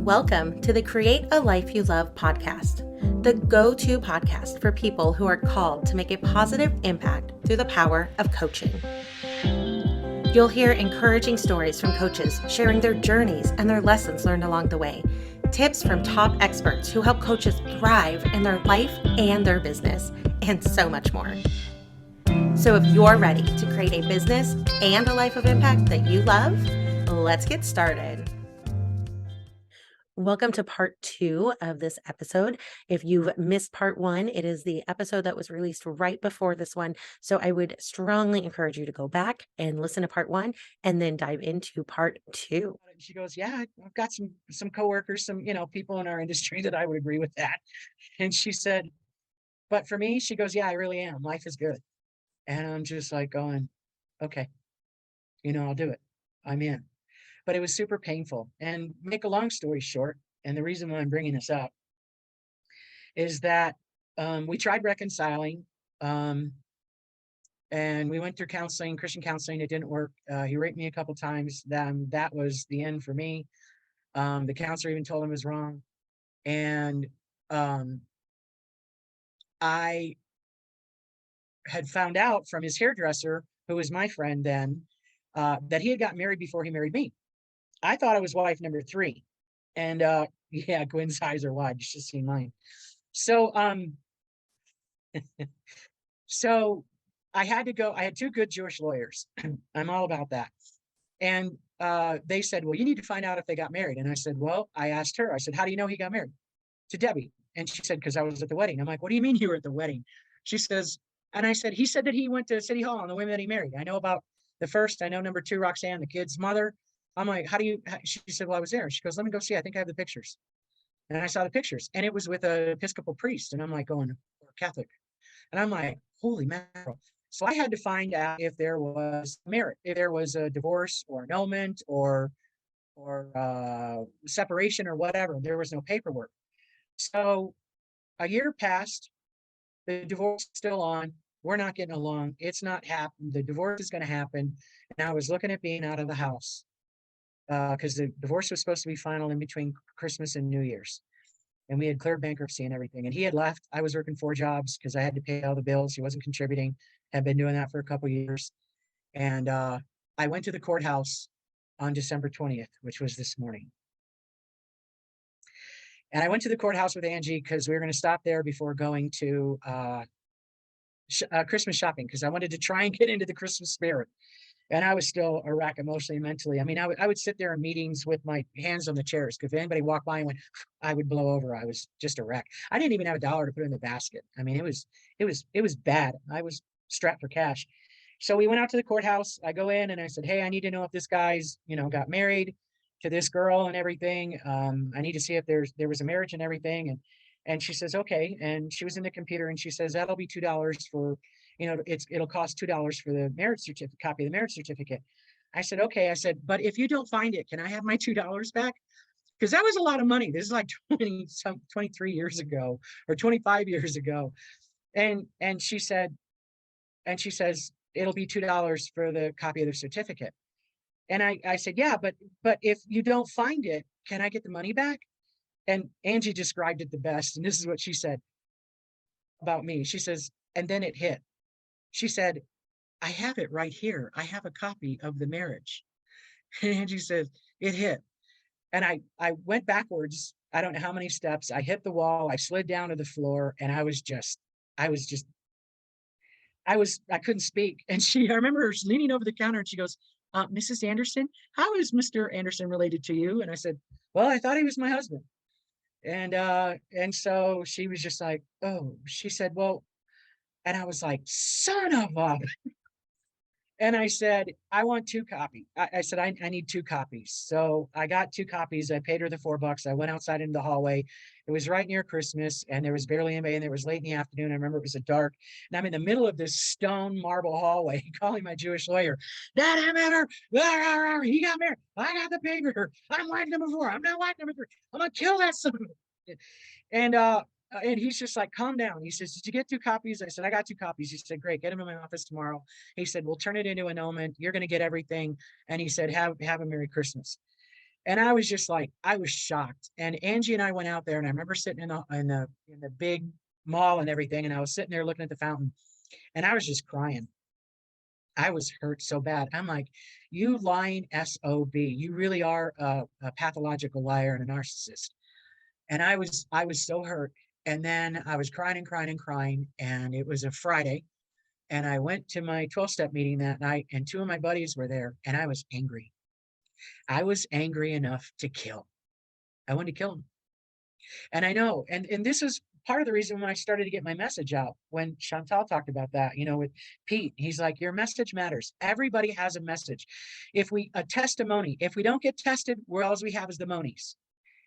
Welcome to the Create a Life You Love podcast, the go-to podcast for people who are called to make a positive impact through the power of coaching. You'll hear encouraging stories from coaches sharing their journeys and their lessons learned along the way, tips from top experts who help coaches thrive in their life and their business, and so much more. So if you're ready to create a business and a life of impact that you love, let's get started. Welcome to part 2 of this episode. If you've missed part 1, it is the episode that was released right before this one. So I would strongly encourage you to go back and listen to part 1 and then dive into part 2. She goes, yeah, I've got some coworkers, some, people in our industry that I would agree with that. And she said, but for me, she goes, yeah, I really am. Life is good. And I'm just like going, okay, I'll do it. I'm in. But it was super painful. And make a long story short, and the reason why I'm bringing this up is that we tried reconciling, and we went through counseling, Christian counseling. It didn't work. He raped me a couple times. That was the end for me. The counselor even told him it was wrong. And I had found out from his hairdresser, who was my friend then, that he had got married before he married me. I thought I was wife number 3. And yeah, Gwen's eyes are wide. You should see mine. So so I had to go. I had 2 good Jewish lawyers. I'm all about that. And they said, well, you need to find out if they got married. And I said, well, I asked her, I said, how do you know he got married? To Debbie. And she said, because I was at the wedding. I'm like, what do you mean you were at the wedding? She says, and I said, he said that he went to City Hall on the women that he married. I know about the first, I know number 2, Roxanne, the kid's mother. I'm like, she said, well, I was there. She goes, let me go see. I think I have the pictures. And I saw the pictures, and it was with an Episcopal priest. And I'm like going, or Catholic. And I'm like, holy mackerel. So I had to find out if there was merit, if there was a divorce or annulment or separation or whatever. There was no paperwork. So a year passed. The divorce is still on. We're not getting along. It's not happening. The divorce is going to happen. And I was looking at being out of the house because the divorce was supposed to be final in between Christmas and New Year's. And we had cleared bankruptcy and everything. And he had left. I was working 4 jobs because I had to pay all the bills. He wasn't contributing. Had been doing that for a couple of years. And I went to the courthouse on December 20th, which was this morning. And I went to the courthouse with Angie because we were going to stop there before going to Christmas shopping because I wanted to try and get into the Christmas spirit. And I was still a wreck emotionally and mentally. I mean, I would sit there in meetings with my hands on the chairs because if anybody walked by and went, I would blow over. I was just a wreck. I didn't even have $1 to put in the basket. I mean, it was bad. I was strapped for cash. So we went out to the courthouse. I go in and I said, hey, I need to know if this guy's, got married to this girl and everything. I need to see if there was a marriage and everything. And she says, okay. And she was in the computer and she says, that'll be $2 for, it'll cost $2 for the marriage certificate, copy of the marriage certificate. I said, okay. I said, but if you don't find it, can I have my $2 back? Because that was a lot of money. This is like 23 years ago or 25 years ago. And she says, it'll be $2 for the copy of the certificate. And I said, yeah, but if you don't find it, can I get the money back? And Angie described it the best. And this is what she said about me. She says, and then it hit. She said, I have it right here. I have a copy of the marriage. And Angie says, it hit. And I went backwards. I don't know how many steps. I hit the wall. I slid down to the floor. And I couldn't speak. And I remember her leaning over the counter and she goes, Mrs. Anderson, how is Mr. Anderson related to you? And I said, well, I thought he was my husband. And so she was just like, oh, she said, well, and I was like, son of a, and I said, I want 2 copies. I said, I need 2 copies. So I got 2 copies. I paid her the $4. I went outside into the hallway. It was right near Christmas and there was barely anybody and it was late in the afternoon. I remember it was dark and I'm in the middle of this stone marble hallway calling my Jewish lawyer. Dad, he got married. I got the paper. I'm wife number 4. I'm not wife number 3. I'm going to kill that son of a. And he's just like, calm down. He says, did you get 2 copies? I said, I got 2 copies. He said, great, get them in my office tomorrow. He said, we'll turn it into annulment. You're going to get everything. And he said, have a Merry Christmas. And I was just like, I was shocked. And Angie and I went out there, and I remember sitting in the big mall and everything, and I was sitting there looking at the fountain, and I was just crying. I was hurt so bad. I'm like, you lying SOB. You really are a pathological liar and a narcissist. And I was so hurt. And then I was crying and crying and crying. And it was a Friday. And I went to my 12-step meeting that night, and two of my buddies were there, and I was angry. I was angry enough to kill. I wanted to kill him. And I know, and this is part of the reason when I started to get my message out, when Chantal talked about that, with Pete, he's like, your message matters. Everybody has a message. If we a testimony, if we don't get tested, we're all we have is the monies.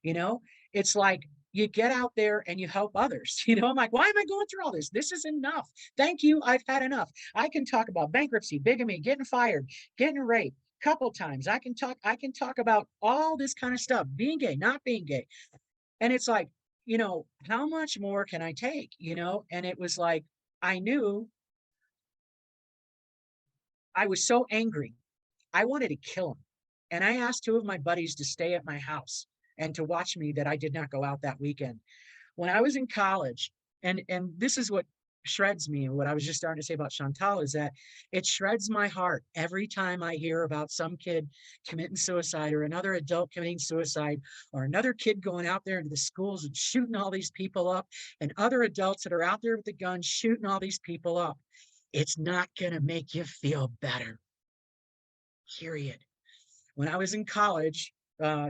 You know, it's like you get out there and you help others. I'm like, why am I going through all this? This is enough. Thank you. I've had enough. I can talk about bankruptcy, bigamy, getting fired, getting raped couple times. I can talk about all this kind of stuff, being gay, not being gay. And it's like, how much more can I take? And it was like, I knew I was so angry. I wanted to kill him. And I asked two of my buddies to stay at my house and to watch me that I did not go out that weekend. When I was in college, and this is what shreds me, and what I was just starting to say about Chantal is that it shreds my heart every time I hear about some kid committing suicide, or another adult committing suicide, or another kid going out there into the schools and shooting all these people up, and other adults that are out there with the guns shooting all these people up. It's not going to make you feel better, period. When I was in college,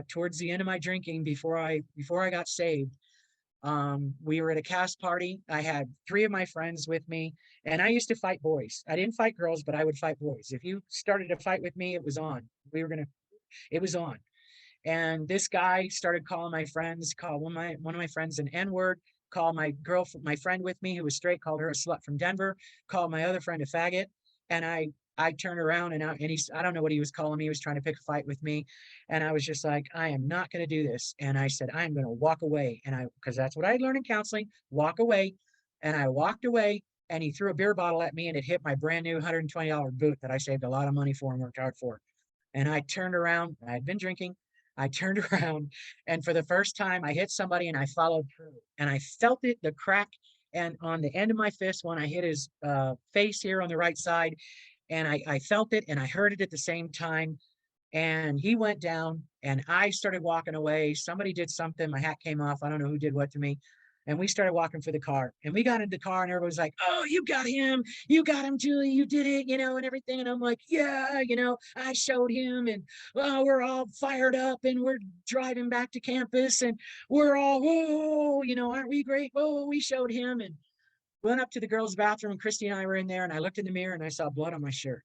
towards the end of my drinking, before I got saved, we were at a cast party. I had three of my friends with me, and I used to fight boys. I didn't fight girls, but I would fight boys. If you started a fight with me, it was on. It was on. And this guy started calling my friends, called one of my friends an N-word, called my friend with me who was straight, called her a slut from Denver, called my other friend a faggot. And I turned around, I don't know what he was calling me. He was trying to pick a fight with me. And I was just like, I am not going to do this. And I said, I am going to walk away. Because that's what I learned in counseling, walk away. And I walked away, and he threw a beer bottle at me, and it hit my brand new $120 boot that I saved a lot of money for and worked hard for. And I turned around. I had been drinking. I turned around, and for the first time, I hit somebody, and I followed through. And I felt it, the crack, and on the end of my fist when I hit his face here on the right side. And I felt it, and I heard it at the same time. And he went down, and I started walking away. Somebody did something. My hat came off. I don't know who did what to me. And we started walking for the car, and we got in the car, and everybody was like, oh, you got him. You got him, Julie. You did it, and everything. And I'm like, yeah, I showed him, and we're all fired up, and we're driving back to campus, and we're all, whoa, aren't we great? Whoa, we showed him. And went up to the girls' bathroom, and Christy and I were in there, and I looked in the mirror, and I saw blood on my shirt.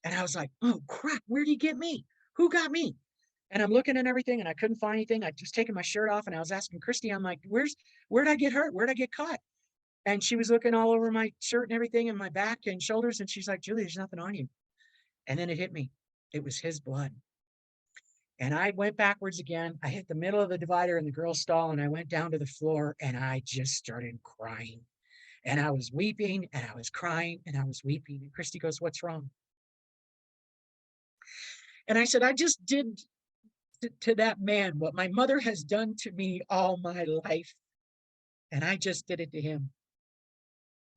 And I was like, oh crap, where'd he get me? Who got me? And I'm looking at everything, and I couldn't find anything. I just taken my shirt off, and I was asking Christy, I'm like, where'd I get hurt? Where'd I get caught? And she was looking all over my shirt and everything, and my back and shoulders. And she's like, Julie, there's nothing on you. And then it hit me. It was his blood. And I went backwards again. I hit the middle of the divider in the girls' stall, and I went down to the floor, and I just started crying. And I was weeping, and I was crying, and I was weeping. And Christy goes, what's wrong? And I said, I just did to that man what my mother has done to me all my life. And I just did it to him.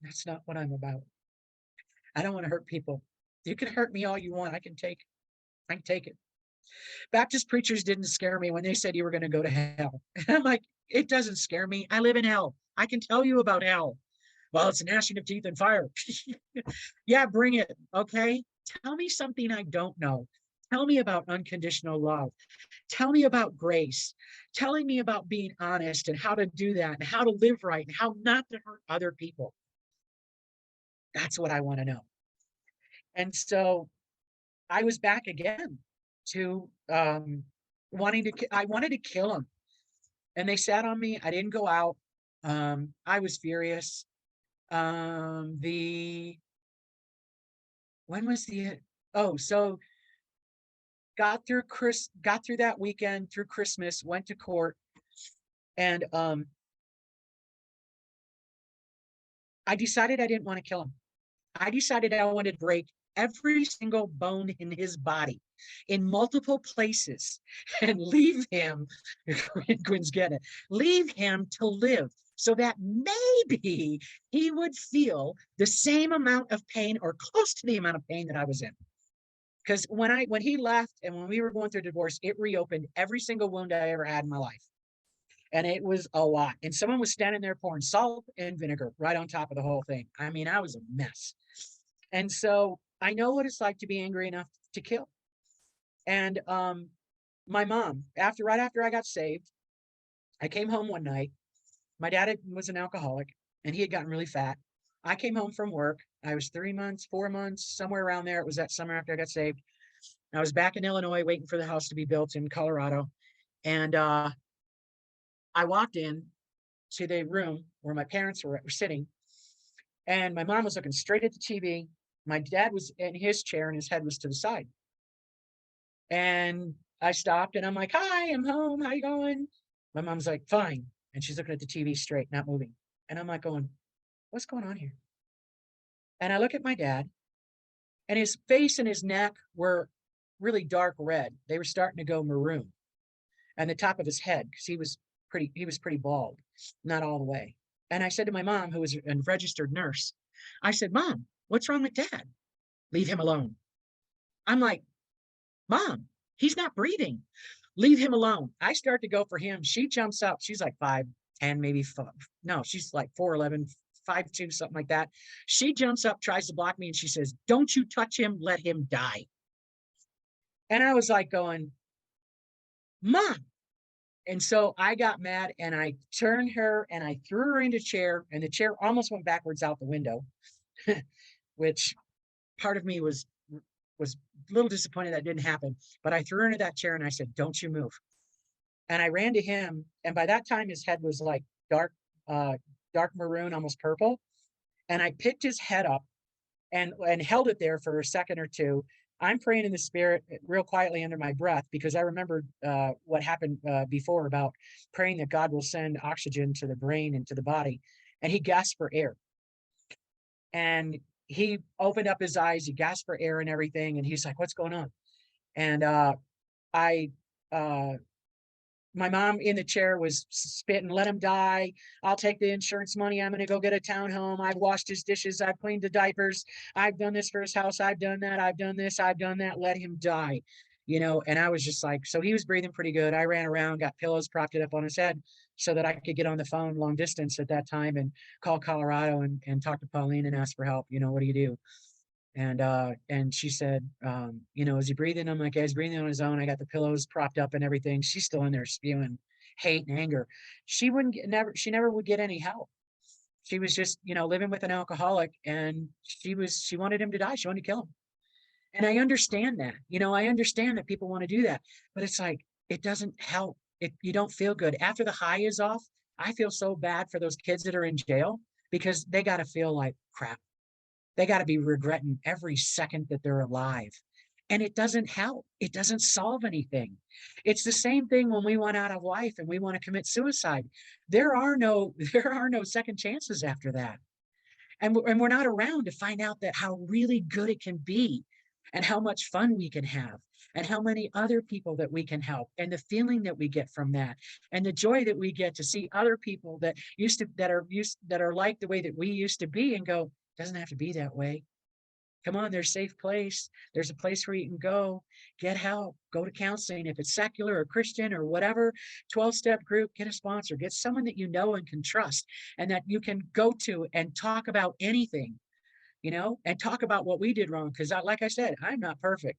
That's not what I'm about. I don't want to hurt people. You can hurt me all you want. I can take it. I can take it. Baptist preachers didn't scare me when they said you were going to go to hell. And I'm like, it doesn't scare me. I live in hell. I can tell you about hell. Well, it's a gnashing of teeth and fire. Yeah, bring it. Okay. Tell me something I don't know. Tell me about unconditional love. Tell me about grace. Telling me about being honest and how to do that and how to live right and how not to hurt other people. That's what I want to know. And so I was back again to I wanted to kill him. And they sat on me. I didn't go out. I was furious. The when was the oh so got through that weekend, through Christmas, went to court, and I decided I didn't want to kill him. I decided I wanted to break every single bone in his body in multiple places and leave him, Quinn's getting it, leave him to live so that maybe he would feel the same amount of pain or close to the amount of pain that I was in. Because when he left and when we were going through divorce, it reopened every single wound I ever had in my life. And it was a lot. And someone was standing there pouring salt and vinegar right on top of the whole thing. I mean, I was a mess. And so I know what it's like to be angry enough to kill. And my mom, right after I got saved, I came home one night. My dad was an alcoholic and he had gotten really fat. I came home from work. I was 3 months, 4 months, somewhere around there. It was that summer after I got saved. I was back in Illinois waiting for the house to be built in Colorado. And I walked in to the room where my parents were sitting, and my mom was looking straight at the TV. My dad was in his chair and his head was to the side. And I stopped and I'm like, "Hi, I'm home. How you going?" My mom's like, "Fine." And she's looking at the TV straight, not moving. And I'm like going, "What's going on here?" And I look at my dad, and his face and his neck were really dark red. They were starting to go maroon. And the top of his head, because he was pretty bald, not all the way. And I said to my mom, who was a registered nurse, I said, "Mom, what's wrong with Dad? Leave him alone." I'm like, "Mom, he's not breathing. Leave him alone." I start to go for him. She jumps up. She's like 5'10", maybe five. No, she's like 4'11", 5'2", something like that. She jumps up, tries to block me, and she says, "Don't you touch him. Let him die." And I was like going, "Mom." And so I got mad and I turned her and I threw her into a chair, and the chair almost went backwards out the window, which part of me was a little disappointed that didn't happen. But I threw her into that chair and I said, "Don't you move." And I ran to him, and by that time his head was like uh, dark maroon, almost purple. And I picked his head up and held it there for a second or two. I'm praying in the spirit real quietly under my breath because I remembered what happened before about praying that God will send oxygen to the brain and to the body. And he gasped for air. And he opened up his eyes, he gasped for air and everything. And he's like, "What's going on?" And I uh, my mom in the chair was spitting, "Let him die. I'll take the insurance money. I'm going to go get a townhome. I've washed his dishes. I've cleaned the diapers. I've done this for his house. I've done that. I've done this. I've done that. Let him die." And I was just like, so he was breathing pretty good. I ran around, got pillows, propped it up on his head so that I could get on the phone long distance at that time and call Colorado and talk to Pauline and ask for help. What do you do? And she said, "Is he breathing?" I'm like, "Yeah, he's breathing on his own. I got the pillows propped up and everything." She's still in there spewing hate and anger. She never would get any help. She was just, living with an alcoholic, and she wanted him to die. She wanted to kill him. And I understand that. I understand that people want to do that, but it's like, it doesn't help. You don't feel good. After the high is off, I feel so bad for those kids that are in jail because they got to feel like crap. They got to be regretting every second that they're alive. And it doesn't help. It doesn't solve anything. It's the same thing when we want out of life and we want to commit suicide. There are no there are no second chances after that. And we're not around to find out that how really good it can be and how much fun we can have and how many other people that we can help and the feeling that we get from that and the joy that we get to see other people that are like the way that we used to be and go, "Doesn't have to be that way. Come on, there's a safe place. There's a place where you can go, get help, go to counseling. If it's secular or Christian or whatever, 12-step group, get a sponsor, get someone that you know and can trust and that you can go to and talk about anything, and talk about what we did wrong. Because like I said, I'm not perfect.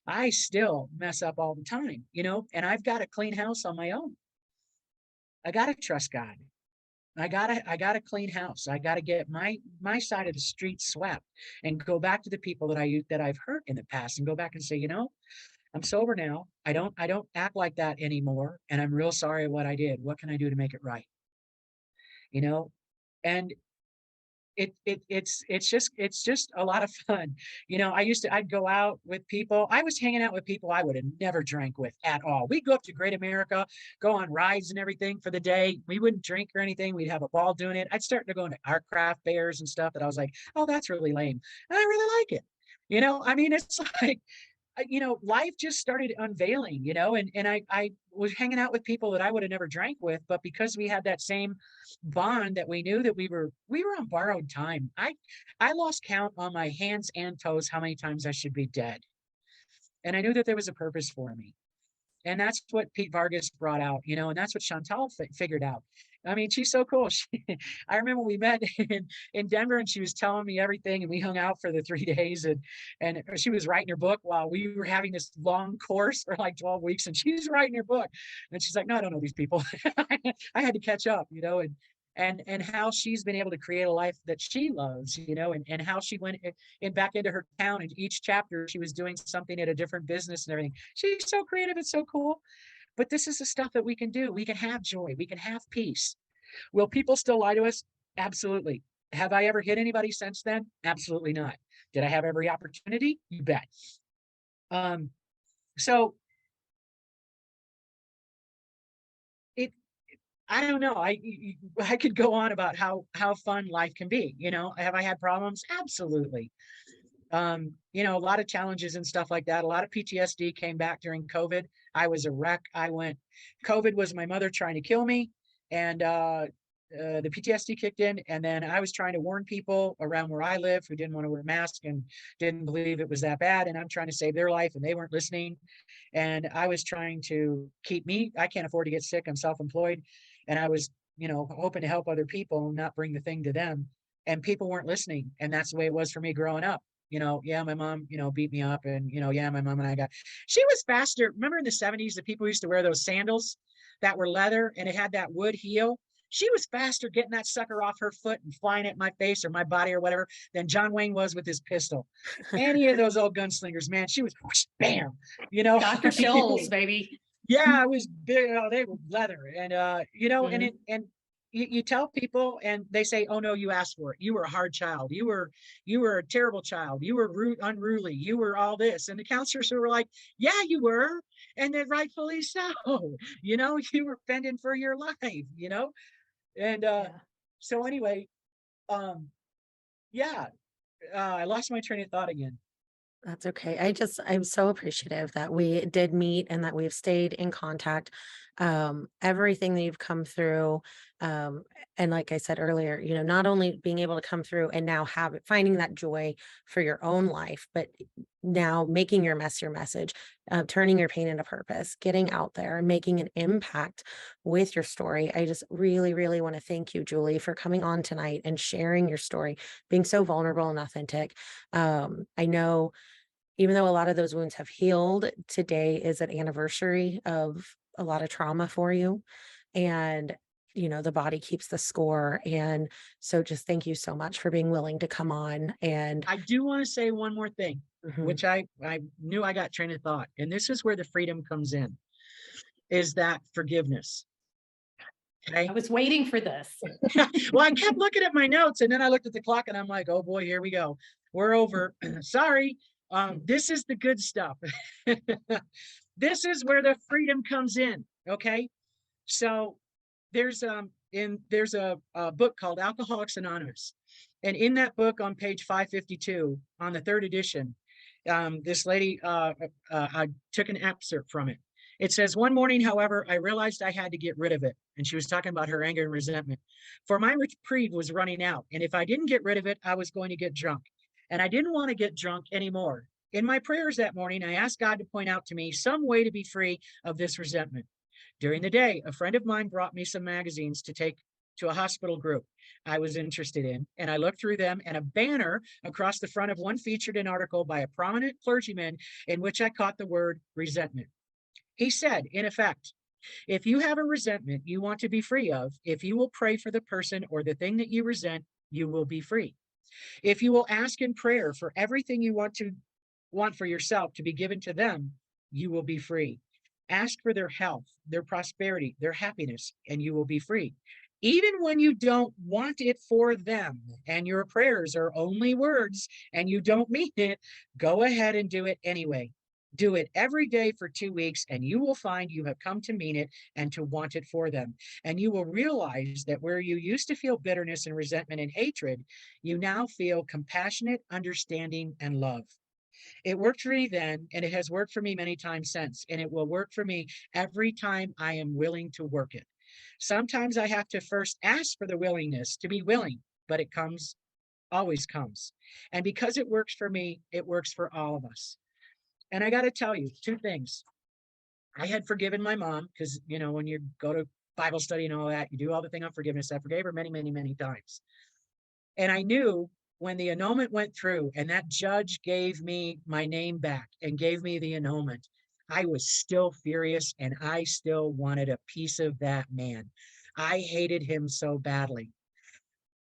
I still mess up all the time, and I've got a clean house on my own. I got to trust God. I got a clean house. I got to get my side of the street swept and go back to the people that I've hurt in the past and go back and say, "I'm sober now. I don't act like that anymore. And I'm real sorry what I did. What can I do to make it right?" You know, and it's just a lot of fun. I'd go out with people. I was hanging out with people I would have never drank with at all. We'd go up to Great America, go on rides and everything for the day. We wouldn't drink or anything. We'd have a ball doing it. I'd start to go into art craft fairs and stuff that I was like, "Oh, that's really lame." And I really like it. I mean, it's like, life just started unveiling, and I was hanging out with people that I would have never drank with, but because we had that same bond that we knew that we were on borrowed time. I lost count on my hands and toes how many times I should be dead. And I knew that there was a purpose for me. And that's what Pete Vargas brought out, and that's what Chantal figured out. I mean, she's so cool. I remember we met in Denver and she was telling me everything, and we hung out for the 3 days, and she was writing her book while we were having this long course for like 12 weeks, and she's writing her book. And she's like, no, I don't know these people. I had to catch up, and how she's been able to create a life that she loves, and how she went in back into her town, and each chapter she was doing something at a different business and everything. She's so creative. It's so cool. But this is the stuff that we can do. We can have joy. We can have peace. Will people still lie to us? Absolutely. Have I ever hit anybody since then? Absolutely not. Did I have every opportunity? You bet. So it I don't know. I could go on about how fun life can be. Have I had problems? Absolutely. A lot of challenges and stuff like that. A lot of PTSD came back during COVID. I was a wreck. COVID was my mother trying to kill me, and the PTSD kicked in. And then I was trying to warn people around where I live who didn't want to wear masks and didn't believe it was that bad. And I'm trying to save their life, and they weren't listening. And I was trying to I can't afford to get sick. I'm self-employed. And I was, hoping to help other people, not bring the thing to them. And people weren't listening. And that's the way it was for me growing up. Yeah, my mom, beat me up, and, yeah, my mom and she was faster. Remember in the 70s, the people used to wear those sandals that were leather and it had that wood heel. She was faster getting that sucker off her foot and flying at my face or my body or whatever than John Wayne was with his pistol. Any of those old gunslingers, man, she was whoosh, bam, Dr. Scholl's, baby. Yeah, it was big. They were leather, and Mhm. and you tell people, and they say, "Oh no, you asked for it. You were a hard child. You were a terrible child. You were unruly. You were all this." And the counselors were like, "Yeah, you were, and then rightfully so. You were fending for your life. And Yeah. so anyway, um, yeah, I lost my train of thought again. That's okay. I'm so appreciative that we did meet and that we've stayed in contact. Everything that you've come through, um, and like I said earlier, not only being able to come through and now finding that joy for your own life, but now making your mess your message, turning your pain into purpose, getting out there and making an impact with your story. I just really, really want to thank you, Julie, for coming on tonight and sharing your story, being so vulnerable and authentic. I know even though a lot of those wounds have healed, today is an anniversary of a lot of trauma for you. And, the body keeps the score. And so just thank you so much for being willing to come on. And I do want to say one more thing, Mhm. which I knew I got train of thought, and this is where the freedom comes in, is that forgiveness. I Okay. was waiting for this. Well, I kept looking at my notes, and then I looked at the clock, and I'm like, oh boy, here we go. We're over. Sorry. This is the good stuff. This is where the freedom comes in. Okay. So there's a book called Alcoholics Anonymous, and in that book on page 552 on the third edition, this lady I took an excerpt from it. It says, one morning, however, I realized I had to get rid of it. And she was talking about her anger and resentment. For my reprieve was running out. And if I didn't get rid of it, I was going to get drunk. And I didn't want to get drunk anymore. In my prayers that morning, I asked God to point out to me some way to be free of this resentment. During the day, a friend of mine brought me some magazines to take to a hospital group I was interested in, and I looked through them, and a banner across the front of one featured an article by a prominent clergyman in which I caught the word resentment. He said, in effect, if you have a resentment you want to be free of, if you will pray for the person or the thing that you resent, you will be free. If you will ask in prayer for everything you want for yourself to be given to them, you will be free. Ask for their health, their prosperity, their happiness, and you will be free. Even when you don't want it for them and your prayers are only words and you don't mean it, go ahead and do it anyway. Do it every day for 2 weeks, and you will find you have come to mean it and to want it for them. And you will realize that where you used to feel bitterness and resentment and hatred, you now feel compassionate, understanding, and love. It worked for me then, and it has worked for me many times since, and it will work for me every time I am willing to work it. Sometimes I have to first ask for the willingness to be willing, but it comes, always comes. And because it works for me, it works for all of us. And I got to tell you two things. I had forgiven my mom because, when you go to Bible study and all that, you do all the thing on forgiveness. I forgave her many, many, many times. And I knew when the annulment went through and that judge gave me my name back and gave me the annulment, I was still furious and I still wanted a piece of that man. I hated him so badly.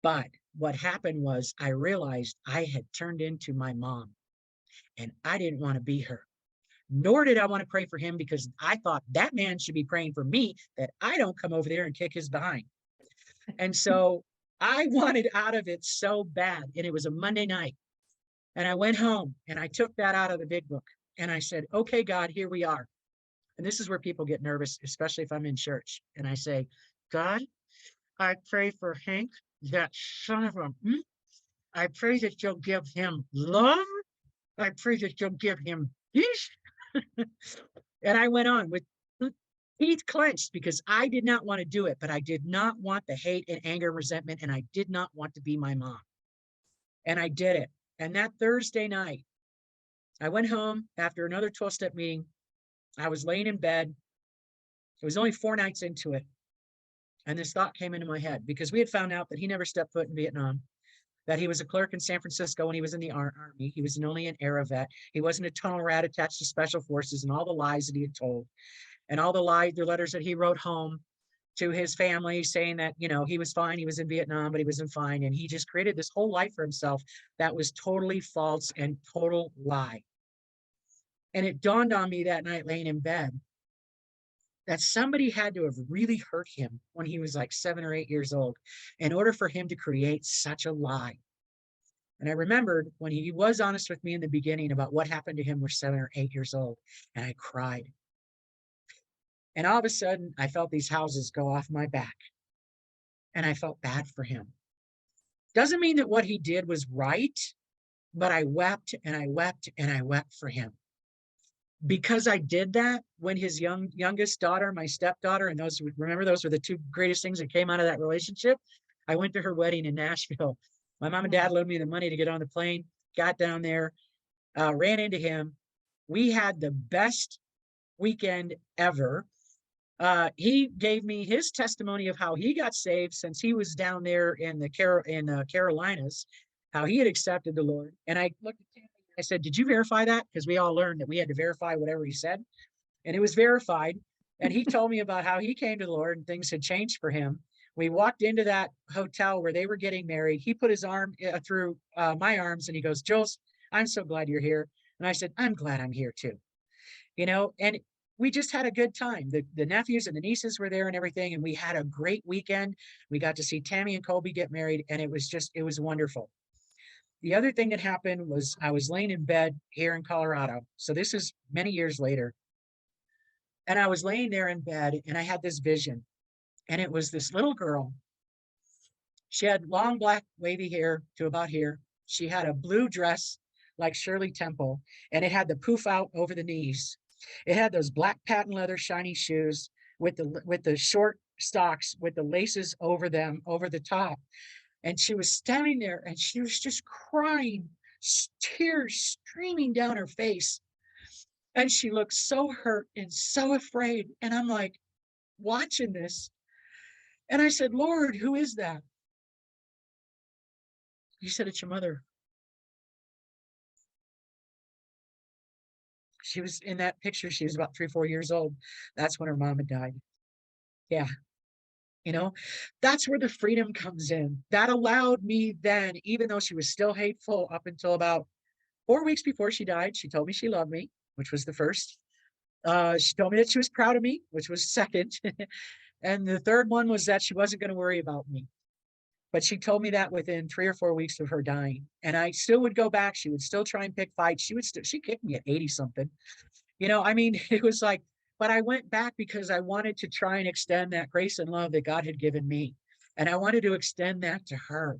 But what happened was I realized I had turned into my mom and I didn't want to be her. Nor did I want to pray for him because I thought that man should be praying for me that I don't come over there and kick his behind. And so I wanted out of it so bad. And it was a Monday night. And I went home and I took that out of the big book. And I said, okay, God, here we are. And this is where people get nervous, especially if I'm in church. And I say, God, I pray for Hank, that son of a, I pray that you'll give him love. I pray that you'll give him peace. And I went on with teeth clenched because I did not want to do it, but I did not want the hate and anger, resentment, and I did not want to be my mom. And I did it. And that Thursday night, I went home after another 12-step meeting. I was laying in bed. It was only 4 nights into it. And this thought came into my head because we had found out that he never stepped foot in Vietnam, that he was a clerk in San Francisco when he was in the Army. He was only an era vet. He wasn't a tunnel rat attached to special forces and all the lies that he had told and all the letters that he wrote home to his family saying that, he was fine. He was in Vietnam, but he wasn't fine. And he just created this whole life for himself that was totally false and total lie. And it dawned on me that night laying in bed that somebody had to have really hurt him when he was like 7 or 8 years old in order for him to create such a lie. And I remembered when he was honest with me in the beginning about what happened to him when 7 or 8 years old, and I cried. And all of a sudden, I felt these houses go off my back, and I felt bad for him. Doesn't mean that what he did was right, but I wept and I wept and I wept for him. Because I did that when his youngest daughter, my stepdaughter, and those were the 2 greatest things that came out of that relationship. I went to her wedding in Nashville. My mom and dad loaned me the money to get on the plane, got down there, ran into him. We had the best weekend ever. He gave me his testimony of how he got saved since he was down there in the Carolinas, how he had accepted the Lord. And I looked at him. I said, did you verify that? Because we all learned that we had to verify whatever he said. And it was verified. And he told me about how he came to the Lord and things had changed for him. We walked into that hotel where they were getting married. He put his arm through my arms and he goes, Jules, I'm so glad you're here. And I said, I'm glad I'm here too. And we just had a good time. The nephews and the nieces were there and everything. And we had a great weekend. We got to see Tammy and Colby get married. And it was wonderful. The other thing that happened was I was laying in bed here in Colorado. So this is many years later. And I was laying there in bed and I had this vision. And it was this little girl. She had long black wavy hair to about here. She had a blue dress like Shirley Temple, and it had the poof out over the knees. It had those black patent leather shiny shoes with the short socks with the laces over them, over the top. And she was standing there and she was just crying, tears streaming down her face. And she looked so hurt and so afraid. And I'm like watching this. And I said, Lord, who is that? He said, it's your mother. She was in that picture. She was about 3 or 4 years old. That's when her mom had died. Yeah. That's where the freedom comes in. That allowed me then, even though she was still hateful up until about 4 weeks before she died, she told me she loved me, which was the first. She told me that she was proud of me, which was second. And the third one was that she wasn't going to worry about me. But she told me that within 3 or 4 weeks of her dying. And I still would go back. She would still try and pick fights. She kicked me at 80 something. It was like, but I went back because I wanted to try and extend that grace and love that God had given me. And I wanted to extend that to her.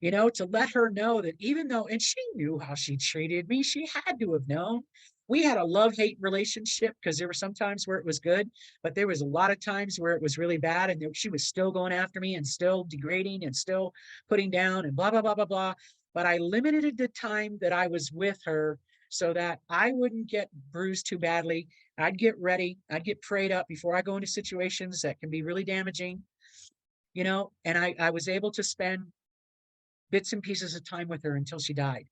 to let her know that even though, and she knew how she treated me, she had to have known. We had a love-hate relationship because there were some times where it was good, but there was a lot of times where it was really bad, and she was still going after me and still degrading and still putting down and blah, blah, blah, blah, blah. But I limited the time that I was with her so that I wouldn't get bruised too badly. I'd get ready. I'd get prayed up before I go into situations that can be really damaging, and I was able to spend bits and pieces of time with her until she died.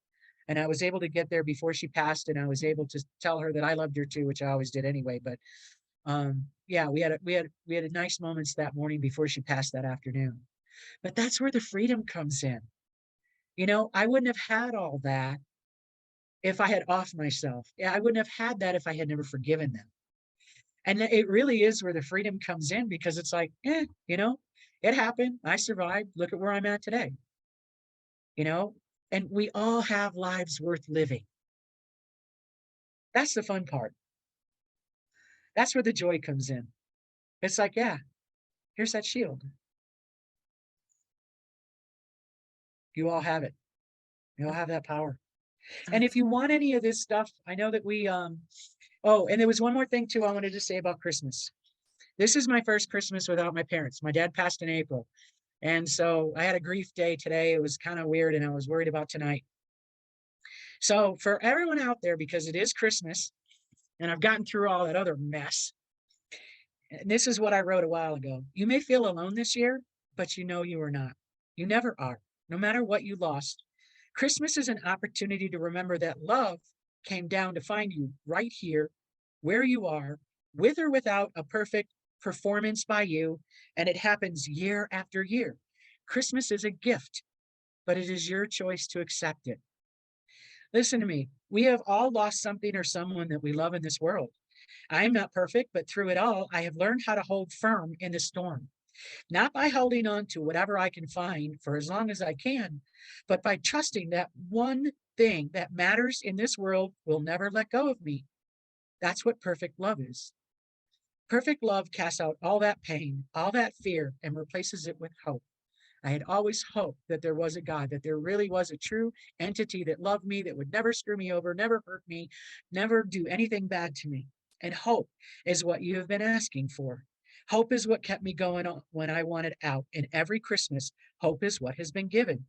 And I was able to get there before she passed, and I was able to tell her that I loved her too, which I always did anyway. But yeah, we had nice moments that morning before she passed that afternoon. But that's where the freedom comes in. I wouldn't have had all that if I had off myself. Yeah, I wouldn't have had that if I had never forgiven them. And it really is where the freedom comes in, because it's like, it happened. I survived. Look at where I'm at today. And we all have lives worth living. That's the fun part. That's where the joy comes in. It's like, yeah, here's that shield. You all have it. You all have that power. And if you want any of this stuff, I know that oh, and there was one more thing too I wanted to say about Christmas. This is my first Christmas without my parents. My dad passed in April. And so I had a grief day today. It was kind of weird, and I was worried about tonight. So for everyone out there, because it is Christmas, and I've gotten through all that other mess, and this is what I wrote a while ago. You may feel alone this year, but you are not. You never are, no matter what you lost. Christmas is an opportunity to remember that love came down to find you right here, where you are, with or without a perfect performance by you, and it happens year after year. Christmas is a gift, but it is your choice to accept it. Listen to me. We have all lost something or someone that we love in this world. I am not perfect, but through it all, I have learned how to hold firm in the storm, not by holding on to whatever I can find for as long as I can, but by trusting that one thing that matters in this world will never let go of me. That's what perfect love is. Perfect love casts out all that pain, all that fear, and replaces it with hope. I had always hoped that there was a God, that there really was a true entity that loved me, that would never screw me over, never hurt me, never do anything bad to me. And hope is what you have been asking for. Hope is what kept me going on when I wanted out. And every Christmas, hope is what has been given.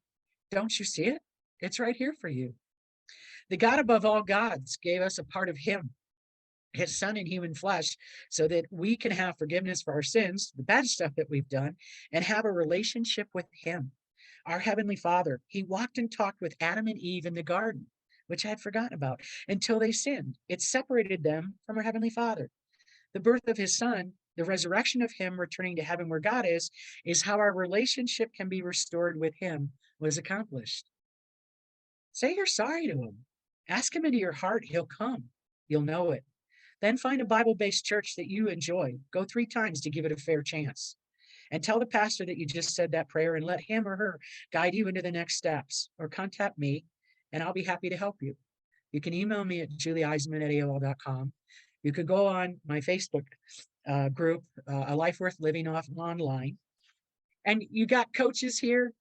Don't you see it? It's right here for you. The God above all gods gave us a part of him, his son in human flesh, so that we can have forgiveness for our sins, the bad stuff that we've done, and have a relationship with him. Our heavenly father, he walked and talked with Adam and Eve in the garden, which I had forgotten about, until they sinned. It separated them from our heavenly father. The birth of his son, the resurrection of him returning to heaven where God is how our relationship can be restored with him was accomplished. Say you're sorry to him. Ask him into your heart. He'll come. You'll know it. Then find a Bible-based church that you enjoy. Go 3 times to give it a fair chance. And tell the pastor that you just said that prayer, and let him or her guide you into the next steps. Or contact me, and I'll be happy to help you. You can email me at julieeisman@aol.com. You could go on my Facebook group, A Life Worth Living online. And you got coaches here.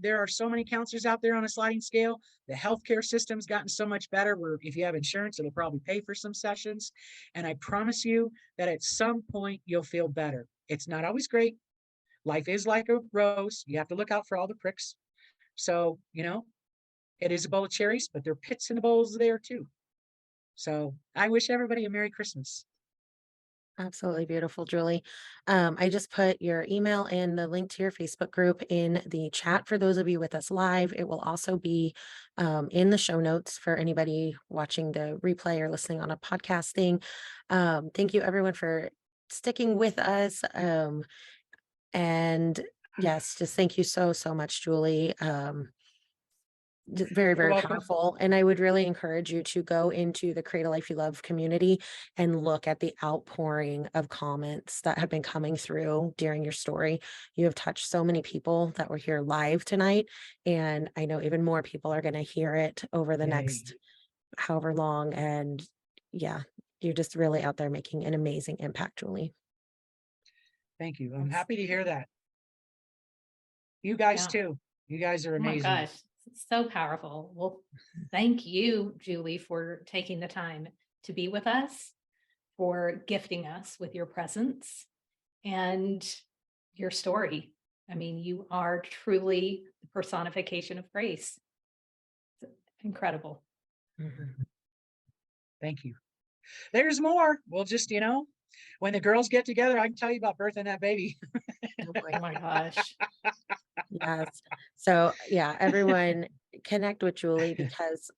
There are so many counselors out there on a sliding scale. The healthcare system's gotten so much better where if you have insurance, it'll probably pay for some sessions. And I promise you that at some point you'll feel better. It's not always great. Life is like a rose. You have to look out for all the pricks. So, it is a bowl of cherries, but there are pits in the bowls there too. So I wish everybody a Merry Christmas. Absolutely beautiful, Julie. I just put your email and the link to your Facebook group in the chat for those of you with us live. It will also be in the show notes for anybody watching the replay or listening on a podcasting. Thank you, everyone, for sticking with us. And yes, just thank you so, so much, Julie. Very, You're very welcome. powerful. And I would really encourage you to go into the Create a Life You Love community and look at the outpouring of comments that have been coming through during your story. You have touched so many people that were here live tonight. And I know even more people are going to hear it over the Yay. next however long. And yeah, you're just really out there making an amazing impact, Julie. Thank you. I'm happy to hear that. You guys too. You guys are Oh my amazing. gosh, it's so powerful. Well, thank you, Julie, for taking the time to be with us, for gifting us with your presence and your story. I mean, you are truly the personification of grace. It's incredible. Mhm. Thank you. There's more. We'll just, when the girls get together, I can tell you about birthing that baby. Oh boy. Oh my gosh. Yes. So yeah, everyone connect with Julie because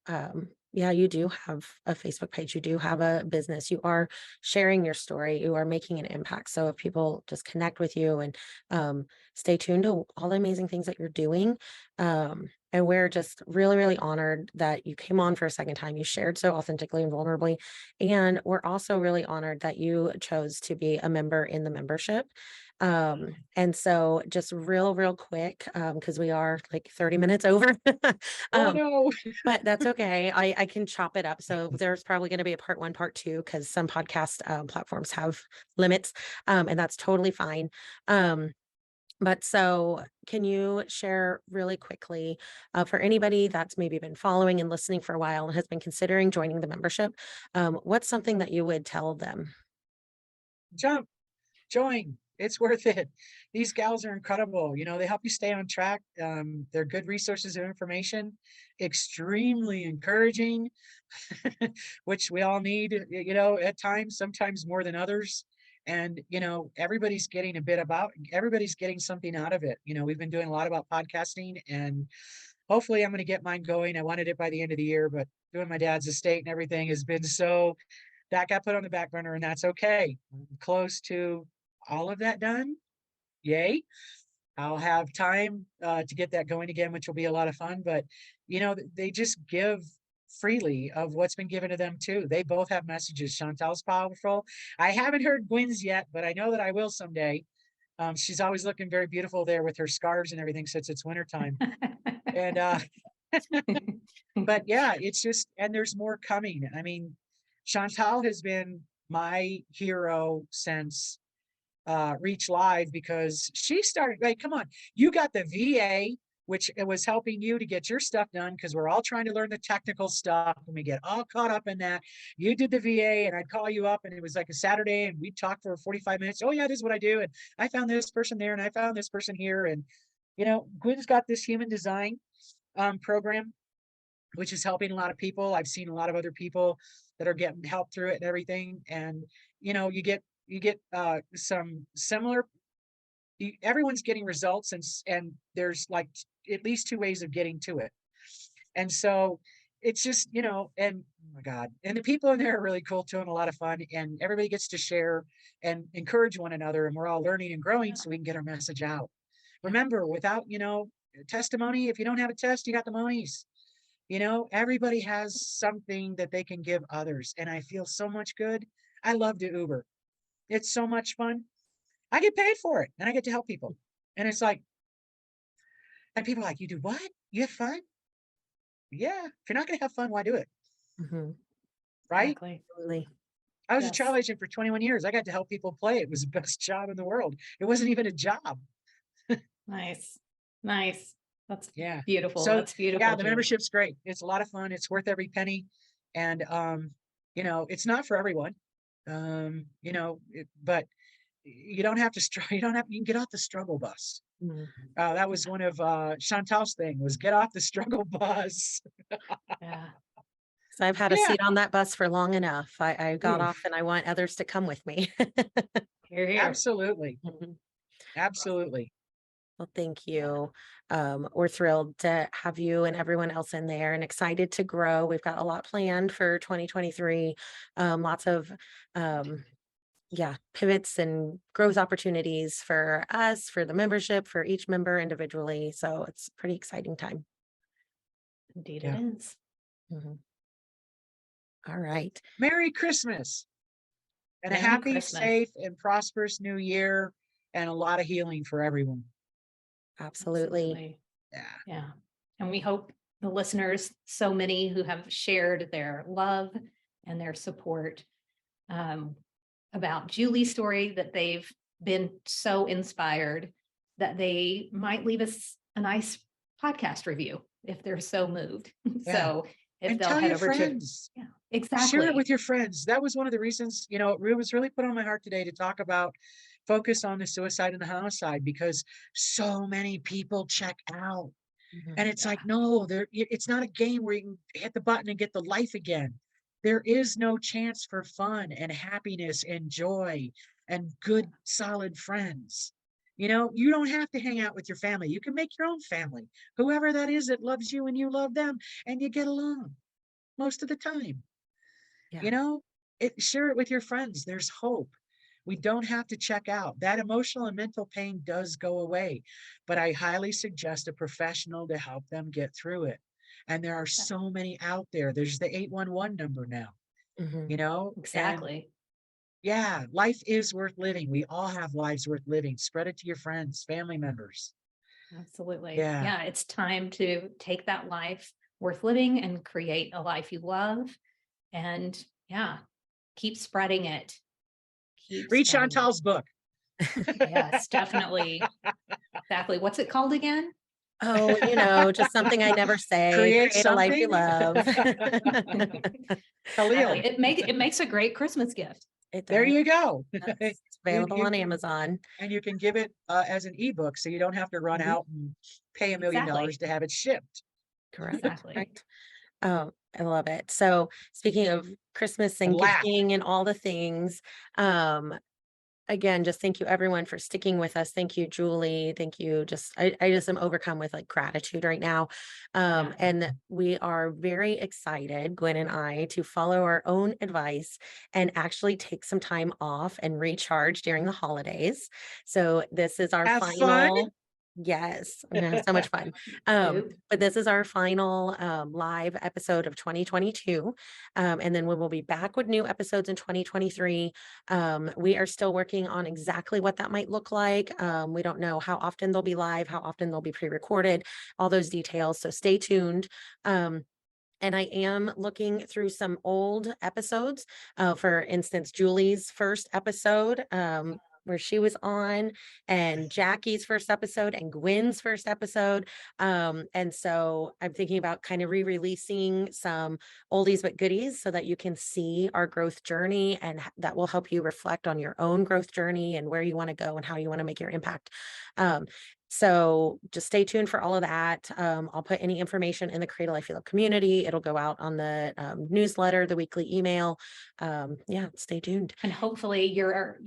yeah, you do have a Facebook page, you do have a business, you are sharing your story, you are making an impact. So if people just connect with you and stay tuned to all the amazing things that you're doing. And we're just really, really honored that you came on for a second time. You shared so authentically and vulnerably. And we're also really honored that you chose to be a member in the membership. And so just real quick, because we are like 30 minutes over. Oh um, no. but that's okay. I can chop it up. So there's probably going to be a part one, part two, because some podcast platforms have limits, and that's totally fine. But so can you share really quickly for anybody that's maybe been following and listening for a while and has been considering joining the membership, what's something that you would tell them? Jump, join. It's worth it. These gals are incredible. They help you stay on track. They're good resources of information, extremely encouraging, which we all need, at times, sometimes more than others. And, everybody's getting something out of it. We've been doing a lot about podcasting, and hopefully I'm going to get mine going. I wanted it by the end of the year, but doing my dad's estate and everything has been so that got put on the back burner, and that's okay. I'm close to all of that done. Yay. I'll have time to get that going again, which will be a lot of fun. But, they just give freely of what's been given to them too. They both have messages. Chantal's powerful. I haven't heard Gwen's yet, but I know that I will someday. She's always looking very beautiful there with her scarves and everything since it's wintertime. And, but yeah, it's just, and there's more coming. I mean, Chantal has been my hero since Reach Live, because she started, like, come on, you got the VA, which it was helping you to get your stuff done, because we're all trying to learn the technical stuff and we get all caught up in that. You did the VA, and I'd call you up, and it was like a Saturday, and we'd talk for 45 minutes. Oh yeah, this is what I do, and I found this person there, and I found this person here. And Gwen's got this human design program, which is helping a lot of people. I've seen a lot of other people that are getting help through it and everything. And you get some similar, everyone's getting results, and there's like at least two ways of getting to it. And so it's just, and oh my God, and the people in there are really cool too, and a lot of fun, and everybody gets to share and encourage one another, and we're all learning and growing so we can get our message out. Remember, without, testimony, if you don't have a test, you got the monies. Everybody has something that they can give others. And I feel so much good. I love to Uber. It's so much fun. I get paid for it, and I get to help people. And it's like, and people are like, you do what? You have fun? Yeah. If you're not going to have fun, why do it? Mhm. Right? Exactly. Absolutely. I was a Yes. travel agent for 21 years. I got to help people play. It was the best job in the world. It wasn't even a job. Nice. Nice. That's Yeah. beautiful. So That's beautiful, yeah, the Julie. membership's great. It's a lot of fun. It's worth every penny. And it's not for everyone. But you don't have to you can get off the struggle bus. Mhm. That was one of Chantal's thing, was get off the struggle bus. Yeah. So I've had a Yeah. seat on that bus for long enough. I got Oof, off and I want others to come with me. Here, here. absolutely. Mhm. Absolutely. Well, thank you. We're thrilled to have you and everyone else in there and excited to grow. We've got a lot planned for 2023. Lots of pivots and growth opportunities for us, for the membership, for each member individually. So it's a pretty exciting time. Indeed, Yeah. it is. Mhm. All right. Merry Christmas and a Merry happy, Christmas. safe, and prosperous new year, and a lot of healing for everyone. Absolutely. Yeah. Yeah. And we hope the listeners, so many who have shared their love and their support about Julie's story, that they've been so inspired that they might leave us a nice podcast review if they're so moved. Yeah. So if And they'll tell head your over friends. to, yeah, Share it exactly. with your friends. That was one of the reasons, it was really put on my heart today to talk about focus on the suicide and the homicide, because so many people check out. And it's Yeah. like, no, it's not a game where you can hit the button and get the life again. There is no chance for fun and happiness and joy and good, solid friends. You don't have to hang out with your family. You can make your own family, whoever that is that loves you and you love them, and you get along most of the time. Yeah. You know, share it with your friends. There's hope. We don't have to check out. That emotional and mental pain does go away, but I highly suggest a professional to help them get through it. And there are so many out there. There's the 811 number now, Mhm. and Exactly. yeah, life is worth living. We all have lives worth living. Spread it to your friends, family members. Absolutely. Yeah. Yeah. It's time to take that life worth living and create a life you love. And yeah, keep spreading it. Keep Read spreading it. Chantal's book. Yes, definitely. Exactly. What's it called again? Oh, just something I never say. Create Create a life you something. love. Khalil. Exactly. It makes a great Christmas gift. It There does. you go. It's You, available you on can, Amazon. and you can give it as an ebook, so you don't have to run Mhm. out and pay $1 million Exactly. to have it shipped. Correct. Exactly. Correct. Oh, I love it. So speaking of Christmas And and laugh. gifting and all the things, again, just thank you everyone for sticking with us. Thank you, Julie. Thank you. I just am overcome with like gratitude right now. Yeah. And we are very excited, Gwen and I, to follow our own advice and actually take some time off and recharge during the holidays. So this is our Have fun. final. Yes, I'm gonna have so much fun. But this is our final live episode of 2022. And then we will be back with new episodes in 2023. We are still working on exactly what that might look like. We don't know how often they'll be live, how often they'll be pre-recorded, all those details. So stay tuned. And I am looking through some old episodes. For instance, Julie's first episode, where she was on, and Jackie's first episode, and Gwen's first episode. And so I'm thinking about kind of re-releasing some oldies but goodies so that you can see our growth journey, and that will help you reflect on your own growth journey and where you want to go and how you want to make your impact. So just stay tuned for all of that. I'll put any information in the Create a Life You Love community. It'll go out on the newsletter, the weekly email. Yeah, stay tuned. And hopefully you're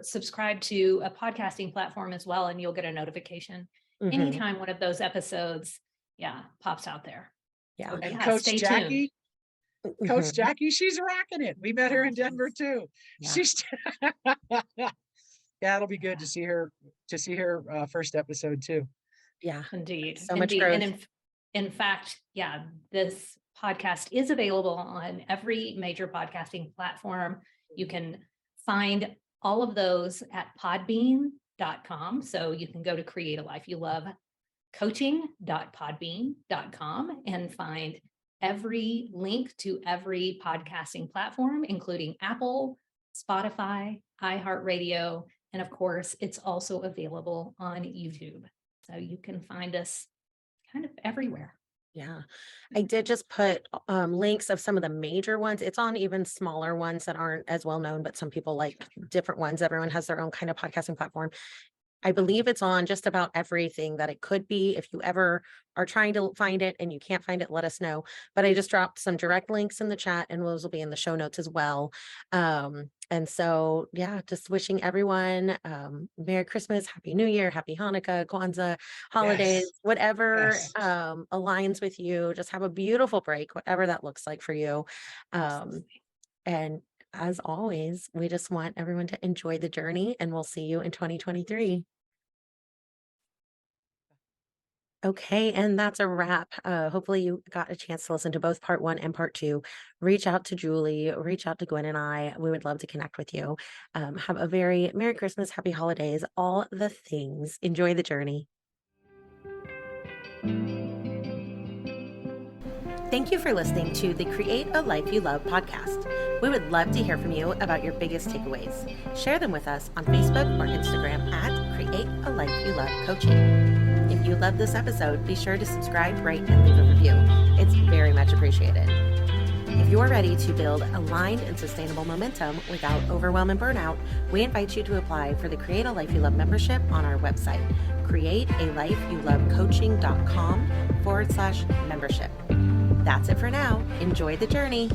subscribed to a podcasting platform as well, and you'll get a notification Mhm. anytime one of those episodes, pops out there. Yeah. So, And Coach stay Jackie, tuned. Coach Mhm. Jackie, she's rocking it. We met her in Denver too. Yeah. She's yeah, it'll be good to see her first episode too. Yeah. Indeed. So much Indeed. growth. And in fact, this podcast is available on every major podcasting platform. You can find all of those at podbean.com. So you can go to Create a Life You Love coaching.podbean.com and find every link to every podcasting platform, including Apple, Spotify, iHeartRadio, and of course, it's also available on YouTube. So you can find us kind of everywhere. Yeah. I did just put links of some of the major ones. It's on even smaller ones that aren't as well known, but some people like different ones. Everyone has their own kind of podcasting platform. I believe it's on just about everything that it could be. If you ever are trying to find it and you can't find it, let us know. But I just dropped some direct links in the chat, and those will be in the show notes as well. And so, yeah, just wishing everyone Merry Christmas, Happy New Year, Happy Hanukkah, Kwanzaa, holidays, Yes. whatever Yes. aligns with you. Just have a beautiful break, whatever that looks like for you. And as always, we just want everyone to enjoy the journey, and we'll see you in 2023. Okay, and that's a wrap. Hopefully you got a chance to listen to both part 1 and part 2. Reach out to Julie, reach out to Gwen and I. We would love to connect with you. Have a very Merry Christmas, Happy Holidays, all the things. Enjoy the journey. Thank you for listening to the Create a Life You Love podcast. We would love to hear from you about your biggest takeaways. Share them with us on Facebook or Instagram at Create a Life You Love Coaching. If you loved this episode, be sure to subscribe, rate, and leave a review. It's very much appreciated. If you're ready to build aligned and sustainable momentum without overwhelm and burnout, we invite you to apply for the Create a Life You Love membership on our website, createalifeyoulovecoaching.com/membership. That's it for now. Enjoy the journey.